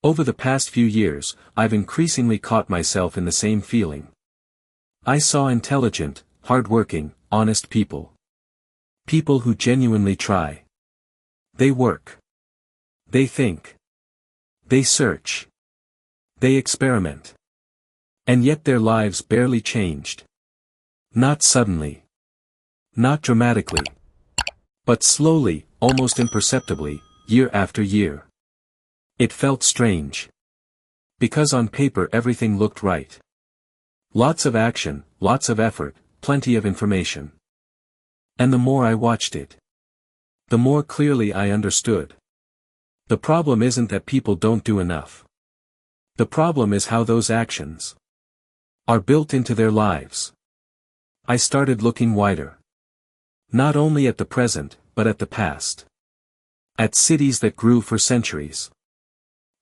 Over the past few years, I've increasingly caught myself in the same feeling. I saw intelligent, hard-working, honest people. People who genuinely try. They work. They think. They search. They experiment. And yet their lives barely changed. Not suddenly. Not dramatically. But slowly, almost imperceptibly, year after year. It felt strange. Because on paper everything looked right. Lots of action, lots of effort, plenty of information. And the more I watched it, the more clearly I understood. The problem isn't that people don't do enough. The problem is how those actions are built into their lives. I started looking wider. Not only at the present, but at the past. At cities that grew for centuries.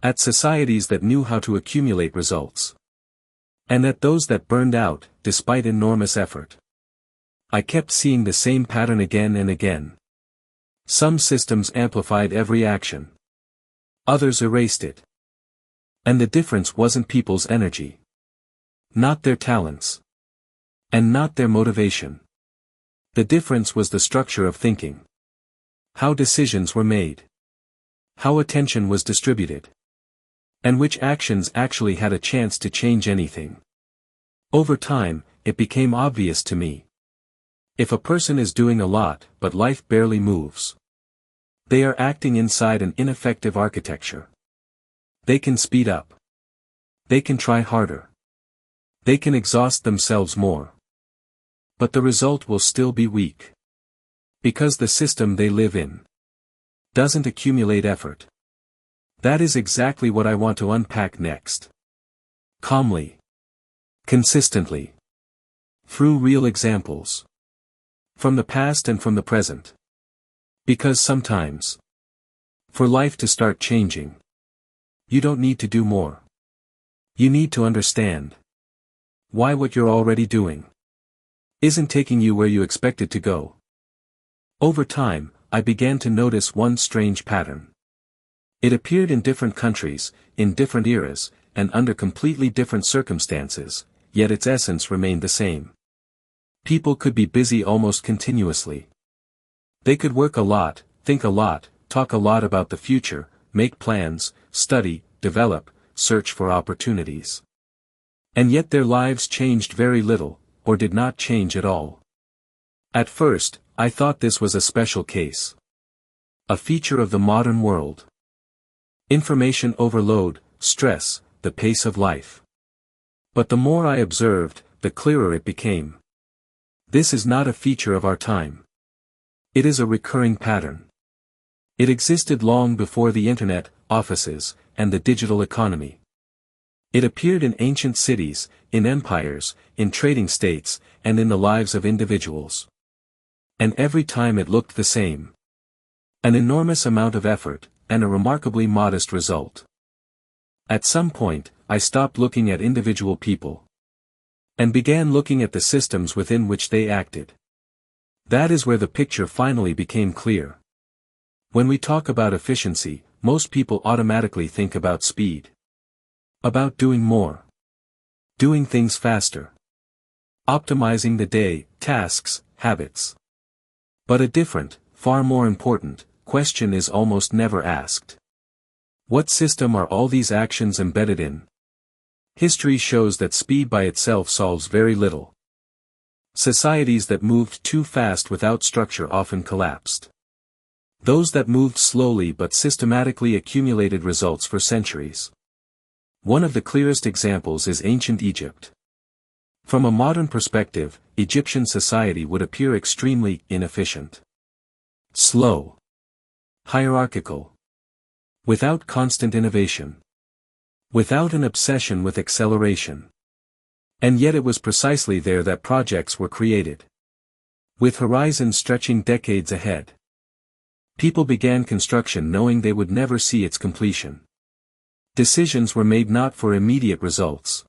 At societies that knew how to accumulate results. And at those that burned out, despite enormous effort. I kept seeing the same pattern again and again. Some systems amplified every action. Others erased it. And the difference wasn't people's energy. Not their talents. And not their motivation. The difference was the structure of thinking. How decisions were made. How attention was distributed. And which actions actually had a chance to change anything. Over time, it became obvious to me. If a person is doing a lot, but life barely moves, they are acting inside an ineffective architecture. They can speed up. They can try harder. They can exhaust themselves more. But the result will still be weak. Because the system they live in doesn't accumulate effort. That is exactly what I want to unpack next. Calmly. Consistently. Through real examples. From the past and from the present. Because sometimes, for life to start changing, you don't need to do more. You need to understand why what you're already doing isn't taking you where you expect it to go. Over time, I began to notice one strange pattern. It appeared in different countries, in different eras, and under completely different circumstances, yet its essence remained the same. People could be busy almost continuously. They could work a lot, think a lot, talk a lot about the future, make plans, study, develop, search for opportunities. And yet their lives changed very little, or did not change at all. At first, I thought this was a special case. A feature of the modern world. Information overload, stress, the pace of life. But the more I observed, the clearer it became. This is not a feature of our time. It is a recurring pattern. It existed long before the internet, offices, and the digital economy. It appeared in ancient cities, in empires, in trading states, and in the lives of individuals. And every time it looked the same. An enormous amount of effort, and a remarkably modest result. At some point, I stopped looking at individual people. And began looking at the systems within which they acted. That is where the picture finally became clear. When we talk about efficiency, most people automatically think about speed. About doing more. Doing things faster. Optimizing the day, tasks, habits. But a different, far more important, question is almost never asked. What system are all these actions embedded in? History shows that speed by itself solves very little. Societies that moved too fast without structure often collapsed. Those that moved slowly but systematically accumulated results for centuries. One of the clearest examples is ancient Egypt. From a modern perspective, Egyptian society would appear extremely inefficient. Slow. Hierarchical. Without constant innovation. Without an obsession with acceleration. And yet it was precisely there that projects were created. With horizons stretching decades ahead. People began construction knowing they would never see its completion. Decisions were made not for immediate results,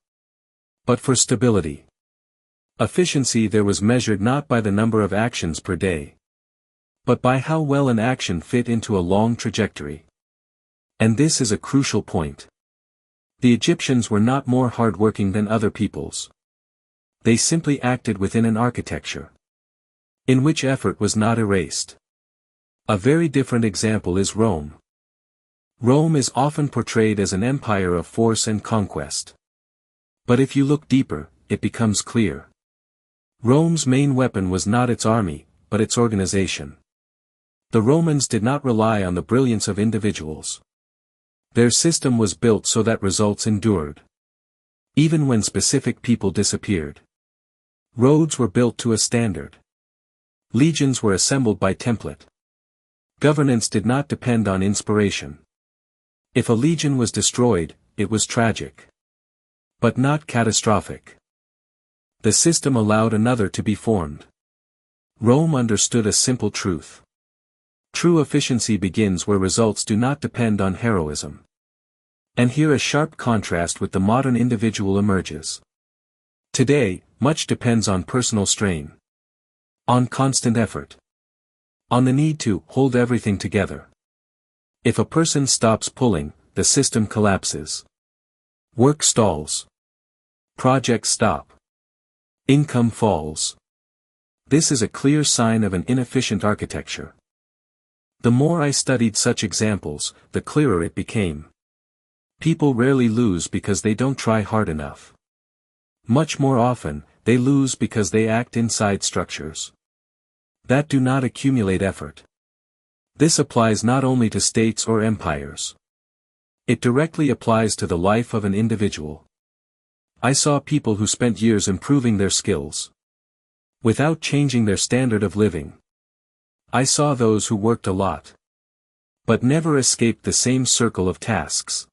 but for stability. Efficiency there was measured not by the number of actions per day, but by how well an action fit into a long trajectory. And this is a crucial point. The Egyptians were not more hard-working than other peoples. They simply acted within an architecture in which effort was not erased. A very different example is Rome. Rome is often portrayed as an empire of force and conquest. But if you look deeper, it becomes clear. Rome's main weapon was not its army, but its organization. The Romans did not rely on the brilliance of individuals. Their system was built so that results endured, even when specific people disappeared. Roads were built to a standard. Legions were assembled by template. Governance did not depend on inspiration. If a legion was destroyed, it was tragic, but not catastrophic. The system allowed another to be formed. Rome understood a simple truth. True efficiency begins where results do not depend on heroism. And here a sharp contrast with the modern individual emerges. Today, much depends on personal strain, on constant effort, on the need to hold everything together. If a person stops pulling, the system collapses. Work stalls. Projects stop. Income falls. This is a clear sign of an inefficient architecture. The more I studied such examples, the clearer it became. People rarely lose because they don't try hard enough. Much more often, they lose because they act inside structures that do not accumulate effort. This applies not only to states or empires. It directly applies to the life of an individual. I saw people who spent years improving their skills without changing their standard of living. I saw those who worked a lot, but never escaped the same circle of tasks.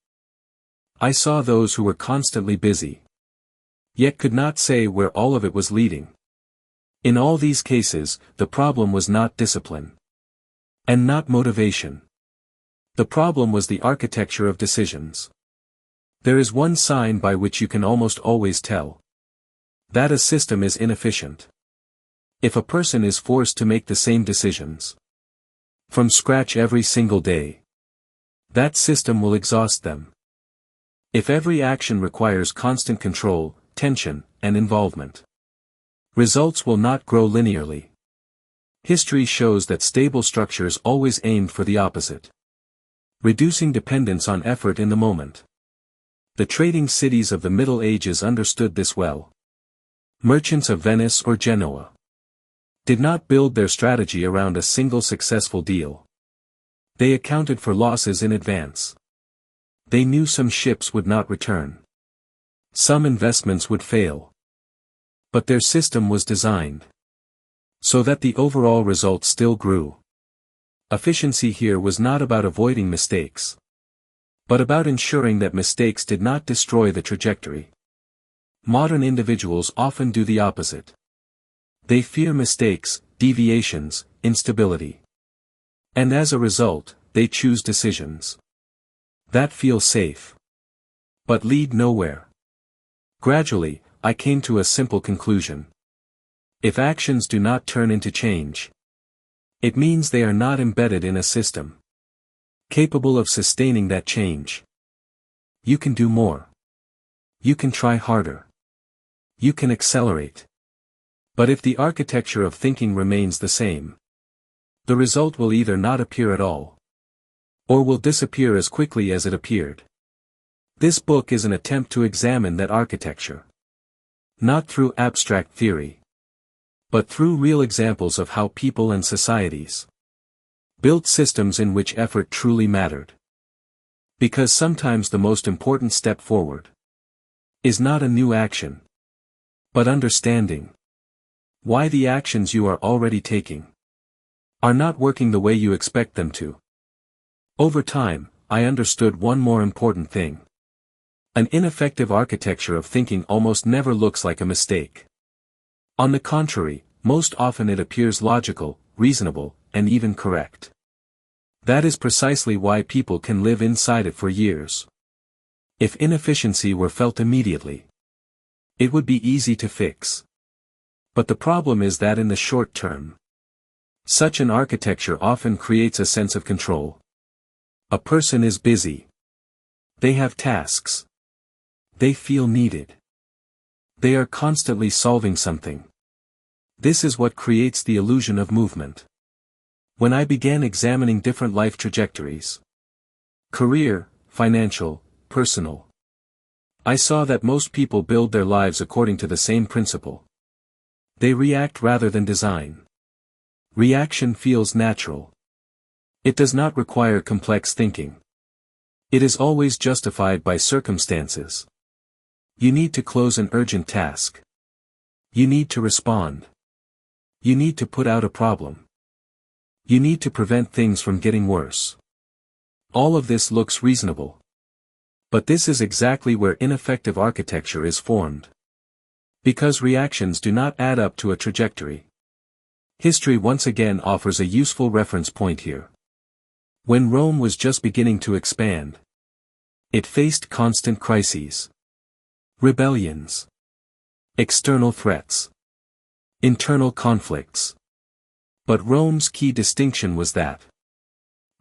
I saw those who were constantly busy, yet could not say where all of it was leading. In all these cases, the problem was not discipline, and not motivation. The problem was the architecture of decisions. There is one sign by which you can almost always tell that a system is inefficient. If a person is forced to make the same decisions from scratch every single day, that system will exhaust them. If every action requires constant control, tension, and involvement, results will not grow linearly. History shows that stable structures always aimed for the opposite, reducing dependence on effort in the moment. The trading cities of the Middle Ages understood this well. Merchants of Venice or Genoa did not build their strategy around a single successful deal. They accounted for losses in advance. They knew some ships would not return. Some investments would fail. But their system was designed so that the overall result still grew. Efficiency here was not about avoiding mistakes, but about ensuring that mistakes did not destroy the trajectory. Modern individuals often do the opposite. They fear mistakes, deviations, instability. And as a result, they choose decisions that feel safe, but lead nowhere. Gradually, I came to a simple conclusion. If actions do not turn into change, it means they are not embedded in a system capable of sustaining that change. You can do more. You can try harder. You can accelerate. But if the architecture of thinking remains the same, the result will either not appear at all, or will disappear as quickly as it appeared. This book is an attempt to examine that architecture, not through abstract theory, but through real examples of how people and societies built systems in which effort truly mattered. Because sometimes the most important step forward is not a new action, but understanding why the actions you are already taking are not working the way you expect them to. Over time, I understood one more important thing. An ineffective architecture of thinking almost never looks like a mistake. On the contrary, most often it appears logical, reasonable, and even correct. That is precisely why people can live inside it for years. If inefficiency were felt immediately, it would be easy to fix. But the problem is that in the short term, such an architecture often creates a sense of control. A person is busy. They have tasks. They feel needed. They are constantly solving something. This is what creates the illusion of movement. When I began examining different life trajectories, career, financial, personal, I saw that most people build their lives according to the same principle. They react rather than design. Reaction feels natural. It does not require complex thinking. It is always justified by circumstances. You need to close an urgent task. You need to respond. You need to put out a problem. You need to prevent things from getting worse. All of this looks reasonable. But this is exactly where ineffective architecture is formed. Because reactions do not add up to a trajectory. History once again offers a useful reference point here. When Rome was just beginning to expand, it faced constant crises, rebellions, external threats, internal conflicts. But Rome's key distinction was that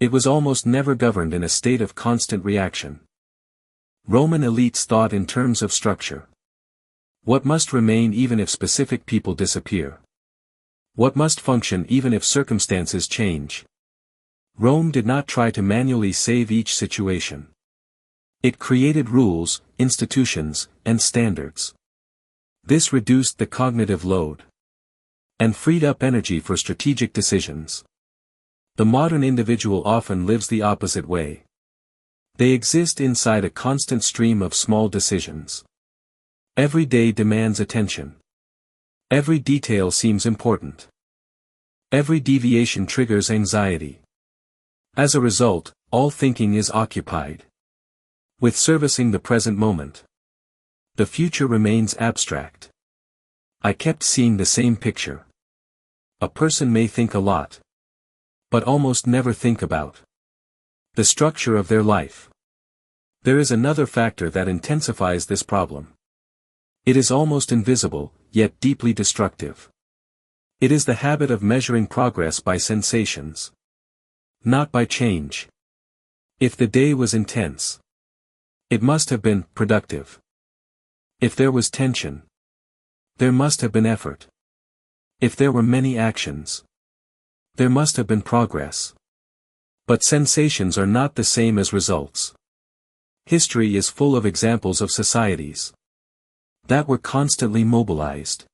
it was almost never governed in a state of constant reaction. Roman elites thought in terms of structure. What must remain even if specific people disappear? What must function even if circumstances change? Rome did not try to manually save each situation. It created rules, institutions, and standards. This reduced the cognitive load and freed up energy for strategic decisions. The modern individual often lives the opposite way. They exist inside a constant stream of small decisions. Every day demands attention. Every detail seems important. Every deviation triggers anxiety. As a result, all thinking is occupied with servicing the present moment. The future remains abstract. I kept seeing the same picture. A person may think a lot, but almost never think about the structure of their life. There is another factor that intensifies this problem. It is almost invisible, yet deeply destructive. It is the habit of measuring progress by sensations, not by change. If the day was intense, it must have been productive. If there was tension, there must have been effort. If there were many actions, there must have been progress. But sensations are not the same as results. History is full of examples of societies that were constantly mobilized,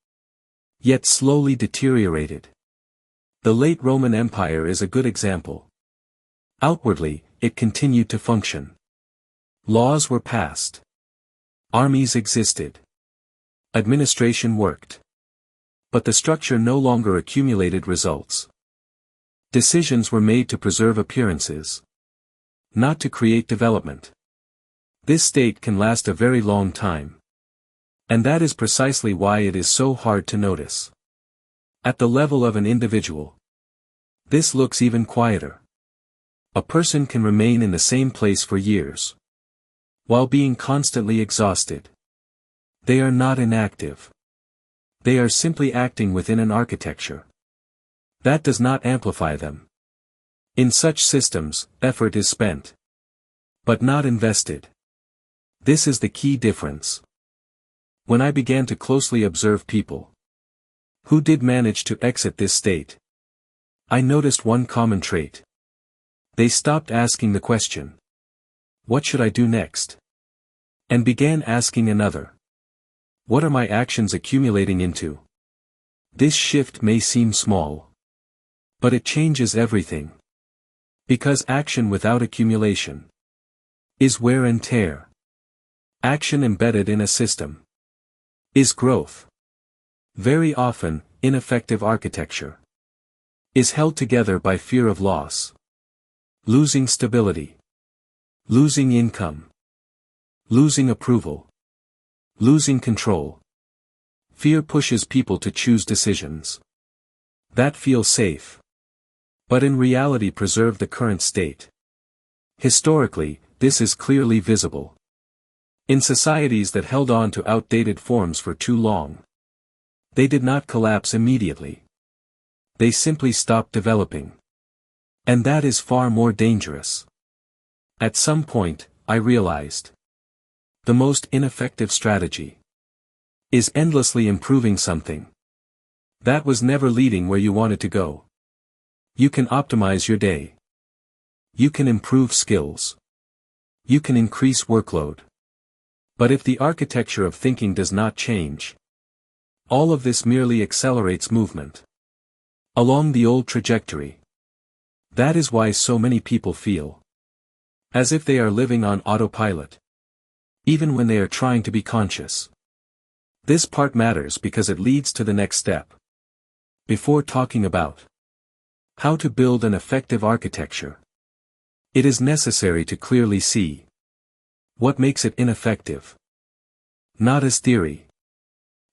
yet slowly deteriorated. The late Roman Empire is a good example. Outwardly, it continued to function. Laws were passed. Armies existed. Administration worked. But the structure no longer accumulated results. Decisions were made to preserve appearances, not to create development. This state can last a very long time. And that is precisely why it is so hard to notice. At the level of an individual, this looks even quieter. A person can remain in the same place for years, while being constantly exhausted. They are not inactive. They are simply acting within an architecture that does not amplify them. In such systems, effort is spent, but not invested. This is the key difference. When I began to closely observe people who did manage to exit this state, I noticed one common trait. They stopped asking the question, "What should I do next?" and began asking another, "What are my actions accumulating into?" This shift may seem small, but it changes everything. Because action without accumulation is wear and tear. Action embedded in a system is growth. Very often, ineffective architecture is held together by fear of loss. Losing stability. Losing income. Losing approval. Losing control. Fear pushes people to choose decisions that feel safe, but in reality preserve the current state. Historically, this is clearly visible. In societies that held on to outdated forms for too long, they did not collapse immediately. They simply stopped developing. And that is far more dangerous. At some point, I realized The most ineffective strategy is endlessly improving something that was never leading where you wanted to go. You can optimize your day. You can improve skills. You can increase workload. But if the architecture of thinking does not change, all of this merely accelerates movement along the old trajectory. That is why so many people feel as if they are living on autopilot, even when they are trying to be conscious. This part matters because it leads to the next step. Before talking about how to build an effective architecture, it is necessary to clearly see what makes it ineffective. Not as theory,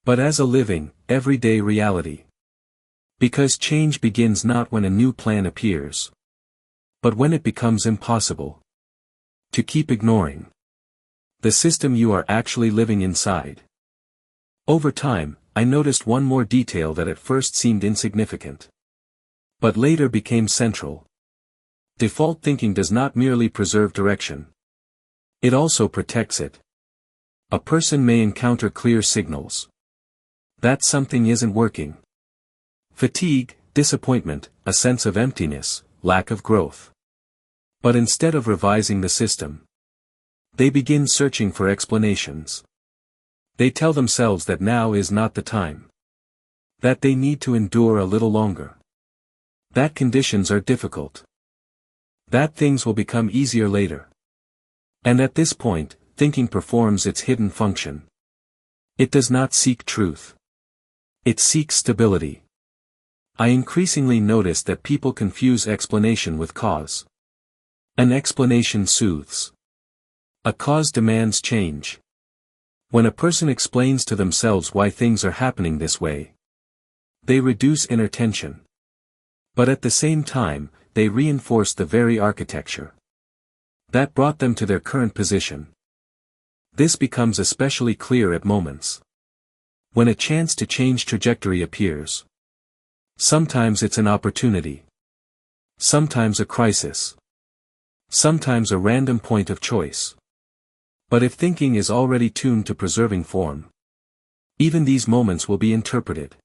but as a living, everyday reality. Because change begins not when a new plan appears, but when it becomes impossible to keep ignoring the system you are actually living inside. Over time, I noticed one more detail that at first seemed insignificant, but later became central. Default thinking does not merely preserve direction. It also protects it. A person may encounter clear signals that something isn't working. Fatigue, disappointment, a sense of emptiness, lack of growth. But instead of revising the system, they begin searching for explanations. They tell themselves that now is not the time. That they need to endure a little longer. That conditions are difficult. That things will become easier later. And at this point, thinking performs its hidden function. It does not seek truth. It seeks stability. I increasingly notice that people confuse explanation with cause. An explanation soothes. A cause demands change. When a person explains to themselves why things are happening this way, they reduce inner tension. But at the same time, they reinforce the very architecture that brought them to their current position. This becomes especially clear at moments when a chance to change trajectory appears. Sometimes it's an opportunity. Sometimes a crisis. Sometimes a random point of choice. But if thinking is already tuned to preserving form, even these moments will be interpreted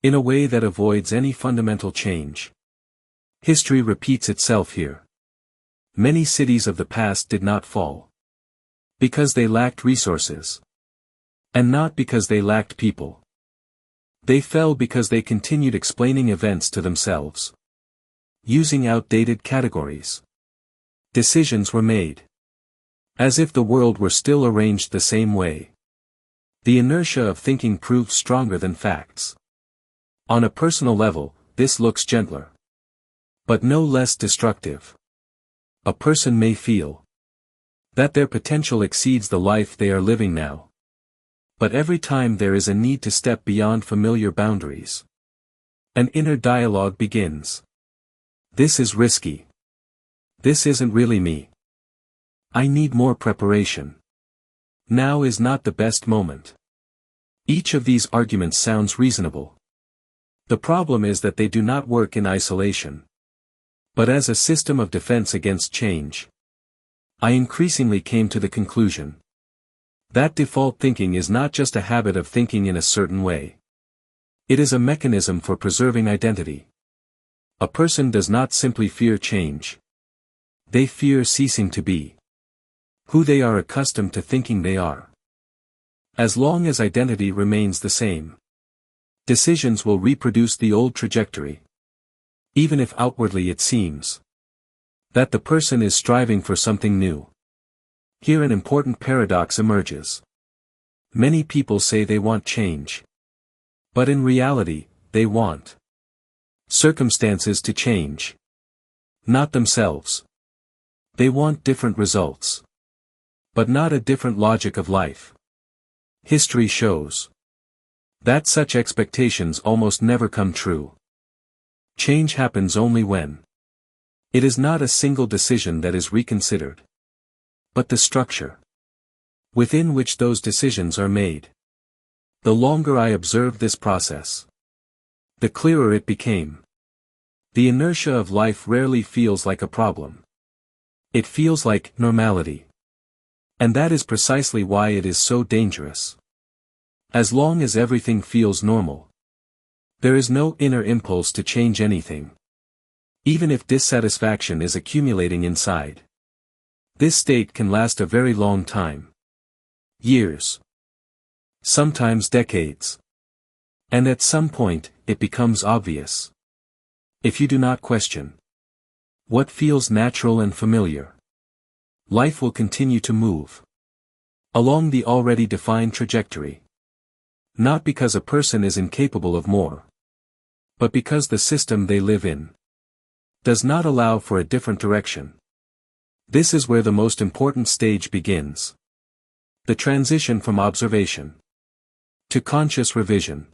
in a way that avoids any fundamental change. History repeats itself here. Many cities of the past did not fall because they lacked resources, and not because they lacked people. They fell because they continued explaining events to themselves, using outdated categories. Decisions were made as if the world were still arranged the same way. The inertia of thinking proved stronger than facts. On a personal level, this looks gentler, but no less destructive. A person may feel that their potential exceeds the life they are living now. But every time there is a need to step beyond familiar boundaries, an inner dialogue begins. This is risky. This isn't really me. I need more preparation. Now is not the best moment. Each of these arguments sounds reasonable. The problem is that they do not work in isolation, but as a system of defense against change. I increasingly came to the conclusion that default thinking is not just a habit of thinking in a certain way. It is a mechanism for preserving identity. A person does not simply fear change. They fear ceasing to be who they are accustomed to thinking they are. As long as identity remains the same, decisions will reproduce the old trajectory. Even if outwardly it seems that the person is striving for something new. Here an important paradox emerges. Many people say they want change. But in reality, they want circumstances to change, not themselves. They want different results, but not a different logic of life. History shows that such expectations almost never come true. Change happens only when it is not a single decision that is reconsidered, but the structure within which those decisions are made. The longer I observed this process, the clearer it became. The inertia of life rarely feels like a problem. It feels like normality. And that is precisely why it is so dangerous. As long as everything feels normal, there is no inner impulse to change anything. Even if dissatisfaction is accumulating inside. This state can last a very long time. Years. Sometimes decades. And at some point, it becomes obvious. If you do not question what feels natural and familiar, life will continue to move along the already defined trajectory. Not because a person is incapable of more, but because the system they live in does not allow for a different direction. This is where the most important stage begins. The transition from observation to conscious revision.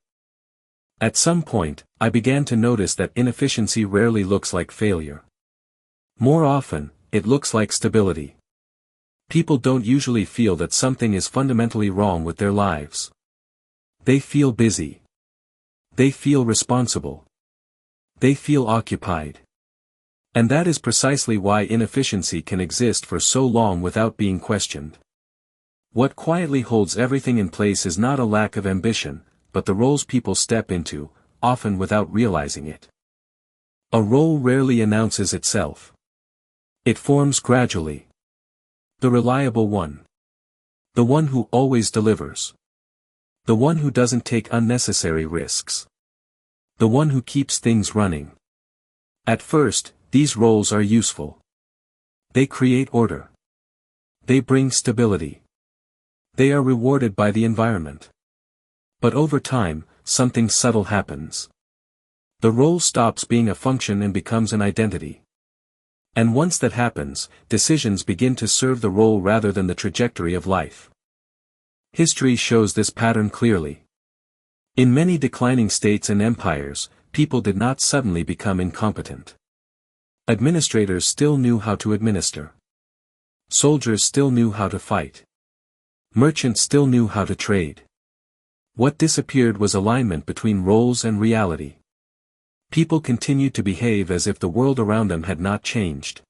At some point, I began to notice that inefficiency rarely looks like failure. More often, it looks like stability. People don't usually feel that something is fundamentally wrong with their lives. They feel busy. They feel responsible. They feel occupied. And that is precisely why inefficiency can exist for so long without being questioned. What quietly holds everything in place is not a lack of ambition, but the roles people step into, often without realizing it. A role rarely announces itself. It forms gradually. The reliable one. The one who always delivers. The one who doesn't take unnecessary risks. The one who keeps things running. At first, these roles are useful. They create order. They bring stability. They are rewarded by the environment. But over time, something subtle happens. The role stops being a function and becomes an identity. And once that happens, decisions begin to serve the role rather than the trajectory of life. History shows this pattern clearly. In many declining states and empires, people did not suddenly become incompetent. Administrators still knew how to administer. Soldiers still knew how to fight. Merchants still knew how to trade. What disappeared was alignment between roles and reality. People continued to behave as if the world around them had not changed.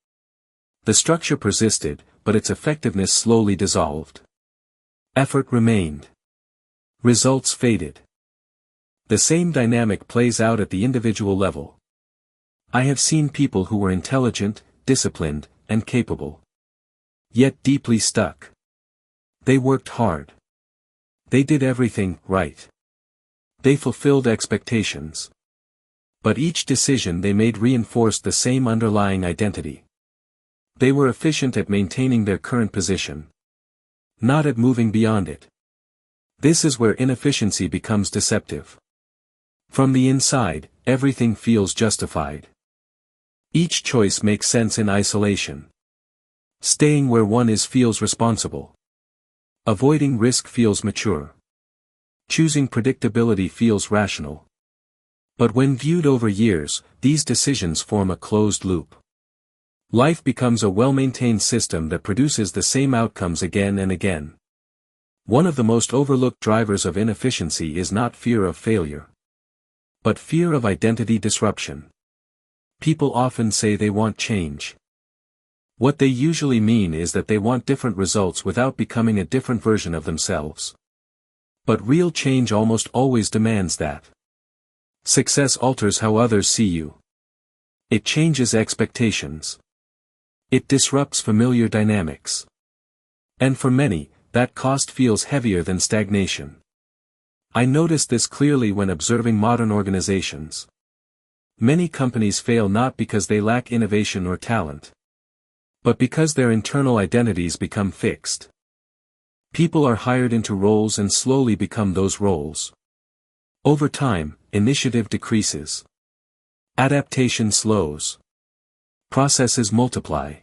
The structure persisted, but its effectiveness slowly dissolved. Effort remained. Results faded. The same dynamic plays out at the individual level. I have seen people who were intelligent, disciplined, and capable, yet deeply stuck. They worked hard. They did everything right. They fulfilled expectations. But each decision they made reinforced the same underlying identity. They were efficient at maintaining their current position, not at moving beyond it. This is where inefficiency becomes deceptive. From the inside, everything feels justified. Each choice makes sense in isolation. Staying where one is feels responsible. Avoiding risk feels mature. Choosing predictability feels rational. But when viewed over years, these decisions form a closed loop. Life becomes a well-maintained system that produces the same outcomes again and again. One of the most overlooked drivers of inefficiency is not fear of failure, but fear of identity disruption. People often say they want change. What they usually mean is that they want different results without becoming a different version of themselves. But real change almost always demands that. Success alters how others see you. It changes expectations. It disrupts familiar dynamics. And for many, that cost feels heavier than stagnation. I noticed this clearly when observing modern organizations. Many companies fail not because they lack innovation or talent, but because their internal identities become fixed. People are hired into roles and slowly become those roles. Over time, initiative decreases. Adaptation slows. Processes multiply.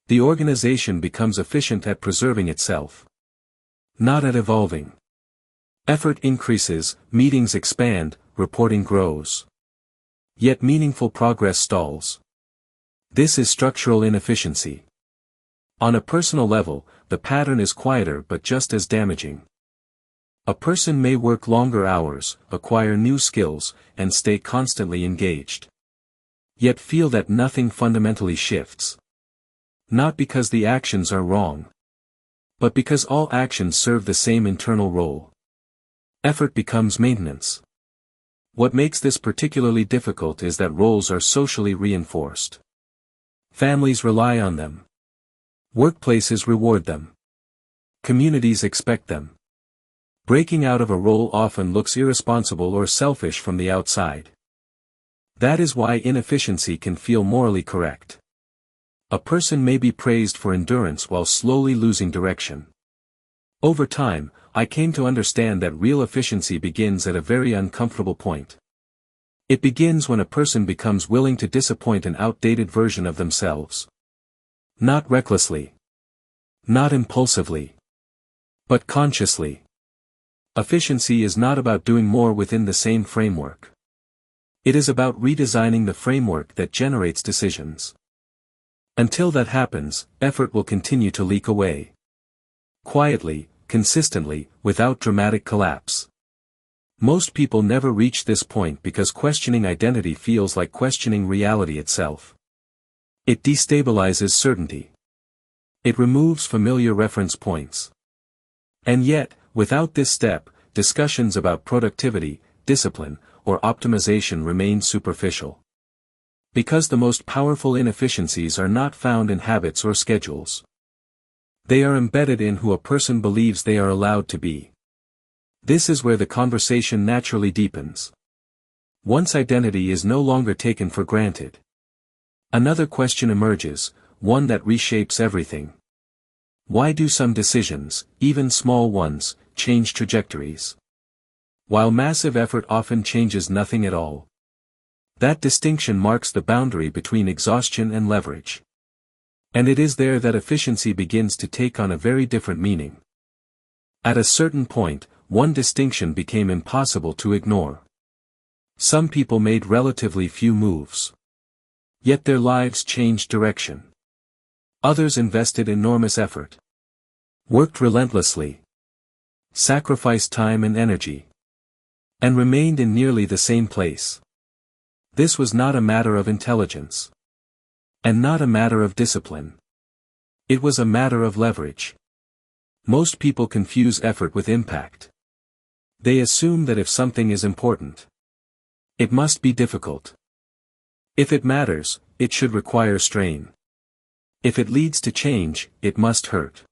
The organization becomes efficient at preserving itself, not at evolving. Effort increases, meetings expand, reporting grows. Yet meaningful progress stalls. This is structural inefficiency. On a personal level, the pattern is quieter but just as damaging. A person may work longer hours, acquire new skills, and stay constantly engaged, yet feel that nothing fundamentally shifts. Not because the actions are wrong, but because all actions serve the same internal role. Effort becomes maintenance. What makes this particularly difficult is that roles are socially reinforced. Families rely on them. Workplaces reward them. Communities expect them. Breaking out of a role often looks irresponsible or selfish from the outside. That is why inefficiency can feel morally correct. A person may be praised for endurance while slowly losing direction. Over time, I came to understand that real efficiency begins at a very uncomfortable point. It begins when a person becomes willing to disappoint an outdated version of themselves. Not recklessly. Not impulsively. But consciously. Efficiency is not about doing more within the same framework. It is about redesigning the framework that generates decisions. Until that happens, effort will continue to leak away. Quietly, consistently, without dramatic collapse. Most people never reach this point because questioning identity feels like questioning reality itself. It destabilizes certainty. It removes familiar reference points. And yet, without this step, discussions about productivity, discipline, or optimization remain superficial. Because the most powerful inefficiencies are not found in habits or schedules. They are embedded in who a person believes they are allowed to be. This is where the conversation naturally deepens. Once identity is no longer taken for granted, another question emerges, one that reshapes everything. Why do some decisions, even small ones, change trajectories? While massive effort often changes nothing at all. That distinction marks the boundary between exhaustion and leverage. And it is there that efficiency begins to take on a very different meaning. At a certain point, one distinction became impossible to ignore. Some people made relatively few moves. Yet their lives changed direction. Others invested enormous effort. Worked relentlessly. Sacrificed time and energy. And remained in nearly the same place. This was not a matter of intelligence. And not a matter of discipline. It was a matter of leverage. Most people confuse effort with impact. They assume that if something is important, it must be difficult. If it matters, it should require strain. If it leads to change, it must hurt.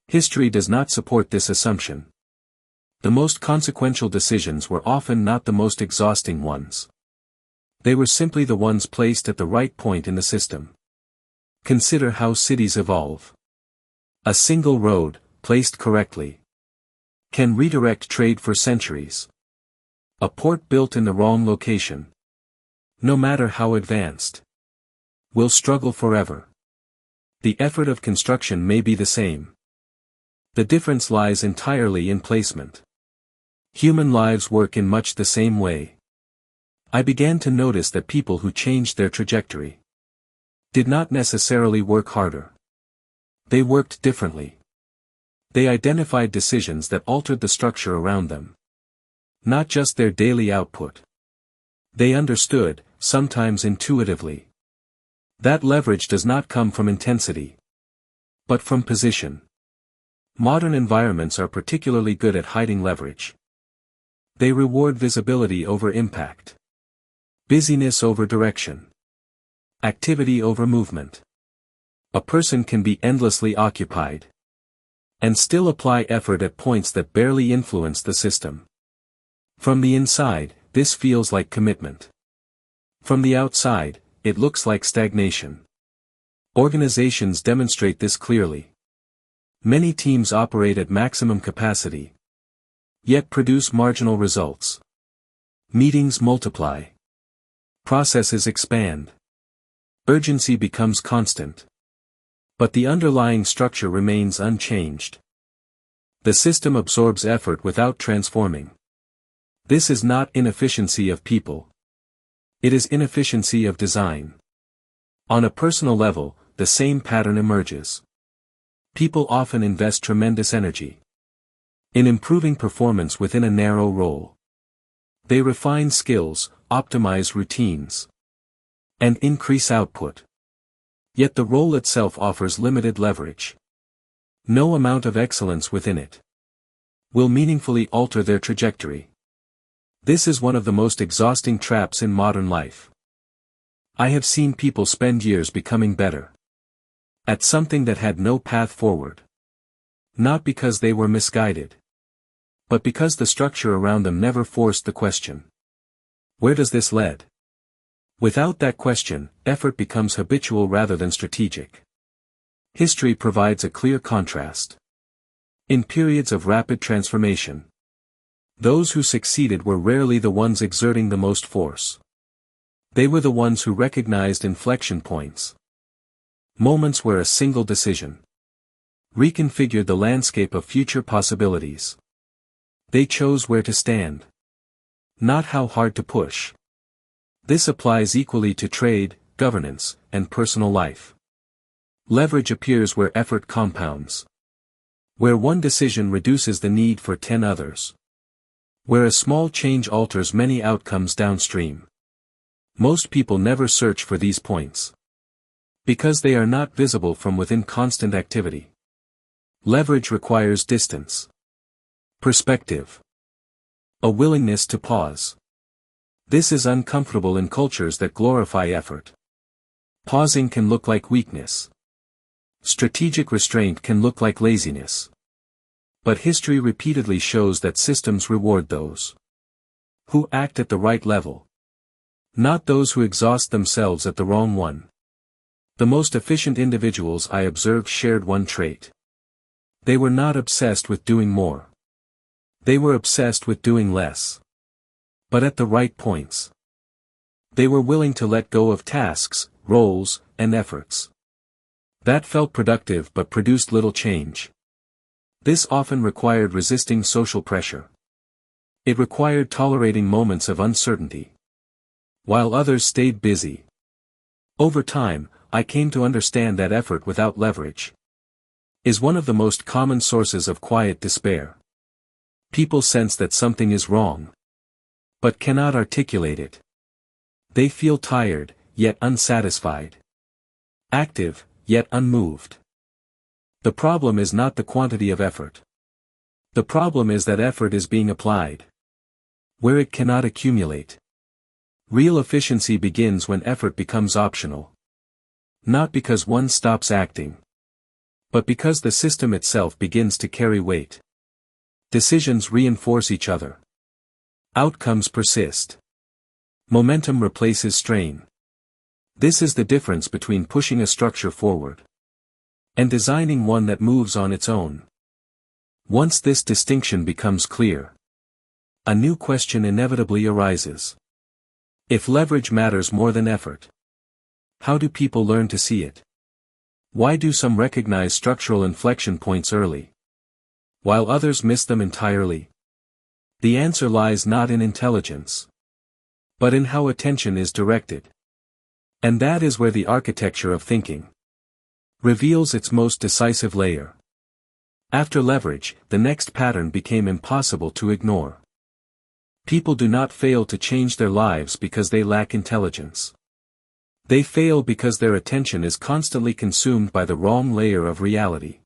History does not support this assumption. The most consequential decisions were often not the most exhausting ones. They were simply the ones placed at the right point in the system. Consider how cities evolve. A single road, placed correctly, can redirect trade for centuries. A port built in the wrong location, no matter how advanced, will struggle forever. The effort of construction may be the same. The difference lies entirely in placement. Human lives work in much the same way. I began to notice that people who changed their trajectory did not necessarily work harder. They worked differently. They identified decisions that altered the structure around them. Not just their daily output. They understood, sometimes intuitively, that leverage does not come from intensity, but from position. Modern environments are particularly good at hiding leverage. They reward visibility over impact. Busyness over direction. Activity over movement. A person can be endlessly occupied and still apply effort at points that barely influence the system. From the inside, this feels like commitment. From the outside, it looks like stagnation. Organizations demonstrate this clearly. Many teams operate at maximum capacity, yet produce marginal results. Meetings multiply. Processes expand. Urgency becomes constant. But the underlying structure remains unchanged. The system absorbs effort without transforming. This is not inefficiency of people. It is inefficiency of design. On a personal level, the same pattern emerges. People often invest tremendous energy in improving performance within a narrow role. They refine skills, optimize routines, and increase output. Yet the role itself offers limited leverage. No amount of excellence within it will meaningfully alter their trajectory. This is one of the most exhausting traps in modern life. I have seen people spend years becoming better at something that had no path forward. Not because they were misguided, but because the structure around them never forced the question. Where does this lead? Without that question, effort becomes habitual rather than strategic. History provides a clear contrast. In periods of rapid transformation, those who succeeded were rarely the ones exerting the most force. They were the ones who recognized inflection points. Moments where a single decision reconfigured the landscape of future possibilities. They chose where to stand, not how hard to push. This applies equally to trade, governance, and personal life. Leverage appears where effort compounds. Where one decision reduces the need for 10 others. Where a small change alters many outcomes downstream. Most people never search for these points, because they are not visible from within constant activity. Leverage requires distance, perspective, a willingness to pause. This is uncomfortable in cultures that glorify effort. Pausing can look like weakness. Strategic restraint can look like laziness. But history repeatedly shows that systems reward those who act at the right level, not those who exhaust themselves at the wrong one. The most efficient individuals I observed shared one trait. They were not obsessed with doing more. They were obsessed with doing less. But at the right points. They were willing to let go of tasks, roles, and efforts that felt productive but produced little change. This often required resisting social pressure. It required tolerating moments of uncertainty, while others stayed busy. Over time, I came to understand that effort without leverage is one of the most common sources of quiet despair. People sense that something is wrong, but cannot articulate it. They feel tired, yet unsatisfied. Active, yet unmoved. The problem is not the quantity of effort. The problem is that effort is being applied where it cannot accumulate. Real efficiency begins when effort becomes optional. Not because one stops acting, but because the system itself begins to carry weight. Decisions reinforce each other. Outcomes persist. Momentum replaces strain. This is the difference between pushing a structure forward and designing one that moves on its own. Once this distinction becomes clear, a new question inevitably arises. If leverage matters more than effort, how do people learn to see it? Why do some recognize structural inflection points early, while others miss them entirely? The answer lies not in intelligence, but in how attention is directed. And that is where the architecture of thinking reveals its most decisive layer. After leverage, the next pattern became impossible to ignore. People do not fail to change their lives because they lack intelligence. They fail because their attention is constantly consumed by the wrong layer of reality.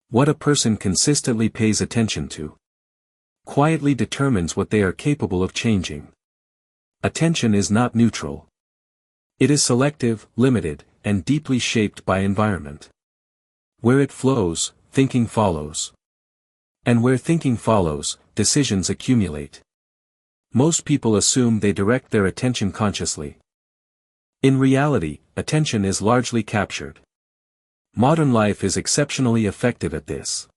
What a person consistently pays attention to quietly determines what they are capable of changing. Attention is not neutral. It is selective, limited, and deeply shaped by environment. Where it flows, thinking follows. And where thinking follows, decisions accumulate. Most people assume they direct their attention consciously. In reality, attention is largely captured. Modern life is exceptionally effective at this.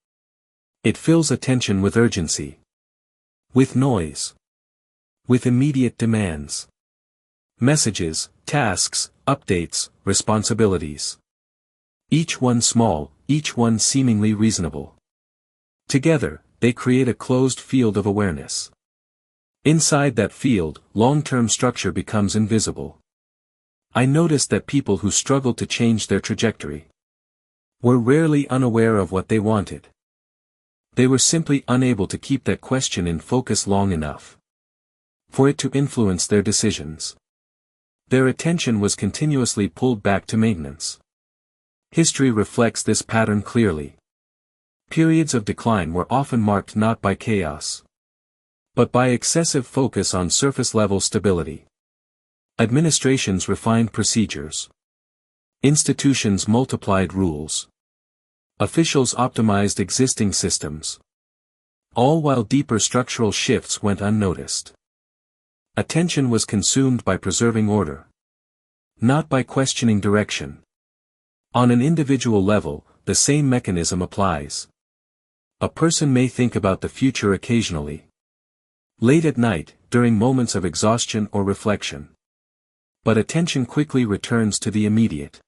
It fills attention with urgency, with noise, with immediate demands. Messages, tasks, updates, responsibilities. Each one small, each one seemingly reasonable. Together, they create a closed field of awareness. Inside that field, long-term structure becomes invisible. I noticed that people who struggled to change their trajectory were rarely unaware of what they wanted. They were simply unable to keep that question in focus long enough for it to influence their decisions. Their attention was continuously pulled back to maintenance. History reflects this pattern clearly. Periods of decline were often marked not by chaos, but by excessive focus on surface-level stability. Administrations refined procedures. Institutions multiplied rules. Officials optimized existing systems. All while deeper structural shifts went unnoticed. Attention was consumed by preserving order, not by questioning direction. On an individual level, the same mechanism applies. A person may think about the future occasionally, late at night, during moments of exhaustion or reflection. But attention quickly returns to the immediate.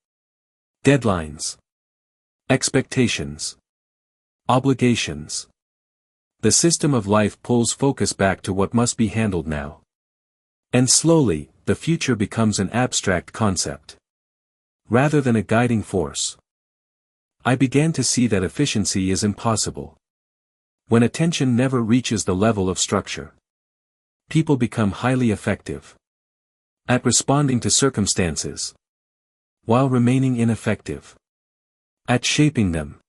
Deadlines. Expectations. Obligations. The system of life pulls focus back to what must be handled now. And slowly, the future becomes an abstract concept, rather than a guiding force. I began to see that efficiency is impossible when attention never reaches the level of structure. People become highly effective at responding to circumstances, while remaining ineffective at shaping them.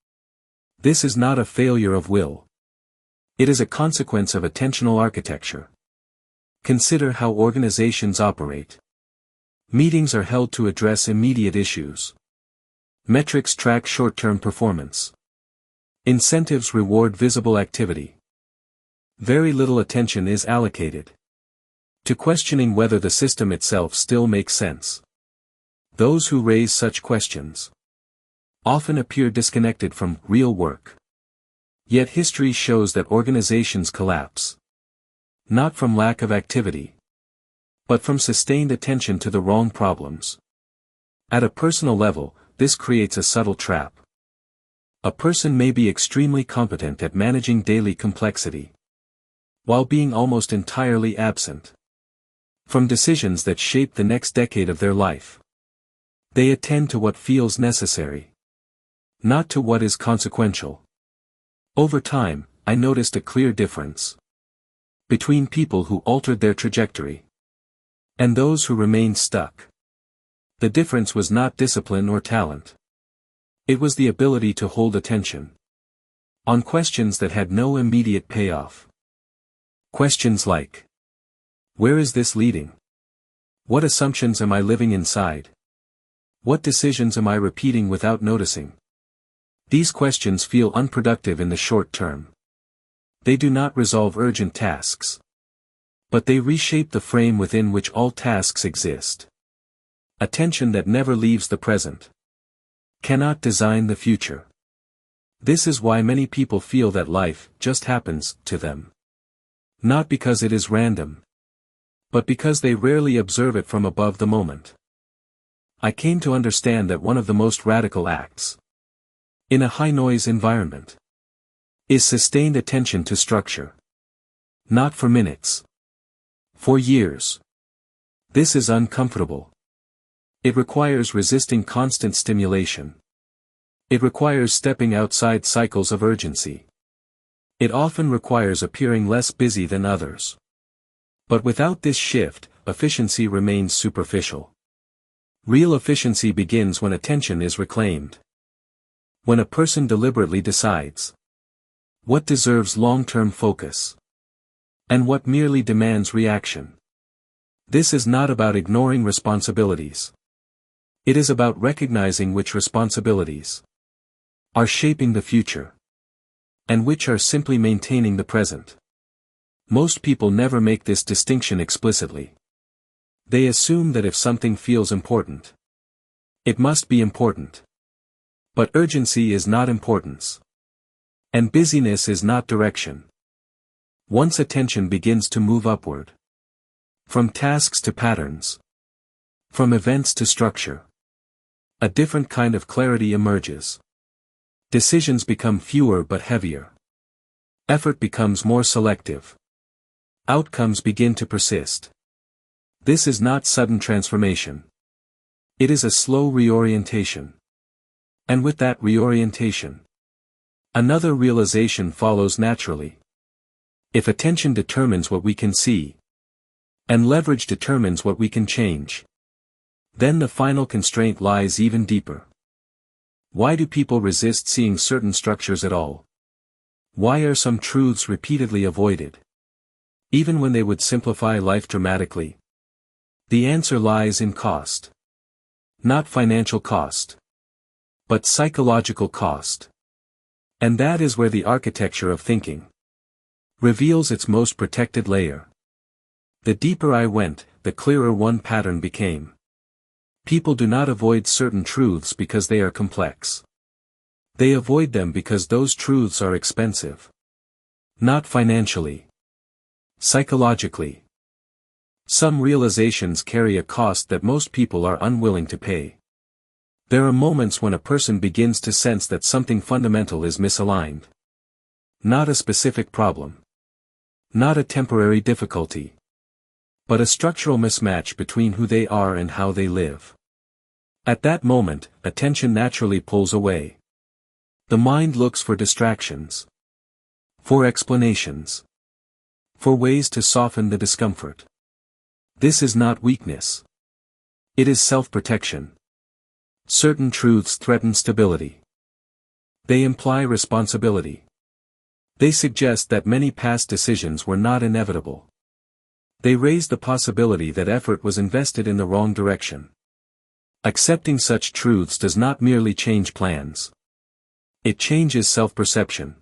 This is not a failure of will. It is a consequence of attentional architecture. Consider how organizations operate. Meetings are held to address immediate issues. Metrics track short-term performance. Incentives reward visible activity. Very little attention is allocated to questioning whether the system itself still makes sense. Those who raise such questions often appear disconnected from real work. Yet history shows that organizations collapse, not from lack of activity, but from sustained attention to the wrong problems. At a personal level, this creates a subtle trap. A person may be extremely competent at managing daily complexity, while being almost entirely absent from decisions that shape the next decade of their life. They attend to what feels necessary, not to what is consequential. Over time, I noticed a clear difference between people who altered their trajectory and those who remained stuck. The difference was not discipline or talent. It was the ability to hold attention on questions that had no immediate payoff. Questions like, where is this leading? What assumptions am I living inside? What decisions am I repeating without noticing? These questions feel unproductive in the short term. They do not resolve urgent tasks, but they reshape the frame within which all tasks exist. Attention that never leaves the present cannot design the future. This is why many people feel that life just happens to them. Not because it is random, but because they rarely observe it from above the moment. I came to understand that one of the most radical acts in a high-noise environment is sustained attention to structure. Not for minutes. For years. This is uncomfortable. It requires resisting constant stimulation. It requires stepping outside cycles of urgency. It often requires appearing less busy than others. But without this shift, efficiency remains superficial. Real efficiency begins when attention is reclaimed. When a person deliberately decides what deserves long-term focus and what merely demands reaction. This is not about ignoring responsibilities. It is about recognizing which responsibilities are shaping the future and which are simply maintaining the present. Most people never make this distinction explicitly. They assume that if something feels important, it must be important. But urgency is not importance. And busyness is not direction. Once attention begins to move upward, from tasks to patterns, from events to structure, a different kind of clarity emerges. Decisions become fewer but heavier. Effort becomes more selective. Outcomes begin to persist. This is not sudden transformation. It is a slow reorientation. And with that reorientation, another realization follows naturally. If attention determines what we can see, and leverage determines what we can change, then the final constraint lies even deeper. Why do people resist seeing certain structures at all? Why are some truths repeatedly avoided, even when they would simplify life dramatically? The answer lies in cost. Not financial cost, but psychological cost. And that is where the architecture of thinking reveals its most protected layer. The deeper I went, the clearer one pattern became. People do not avoid certain truths because they are complex. They avoid them because those truths are expensive. Not financially. Psychologically. Some realizations carry a cost that most people are unwilling to pay. There are moments when a person begins to sense that something fundamental is misaligned. Not a specific problem. Not a temporary difficulty. But a structural mismatch between who they are and how they live. At that moment, attention naturally pulls away. The mind looks for distractions. For explanations. For ways to soften the discomfort. This is not weakness. It is self-protection. Certain truths threaten stability. They imply responsibility. They suggest that many past decisions were not inevitable. They raise the possibility that effort was invested in the wrong direction. Accepting such truths does not merely change plans. It changes self-perception.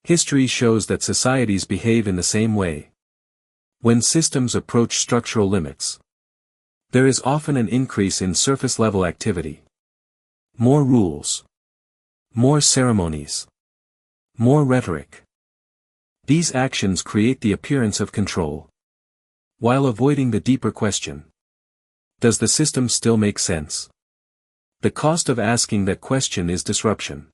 History shows that societies behave in the same way. When systems approach structural limits, there is often an increase in surface-level activity. More rules. More ceremonies. More rhetoric. These actions create the appearance of control, while avoiding the deeper question. Does the system still make sense? The cost of asking that question is disruption.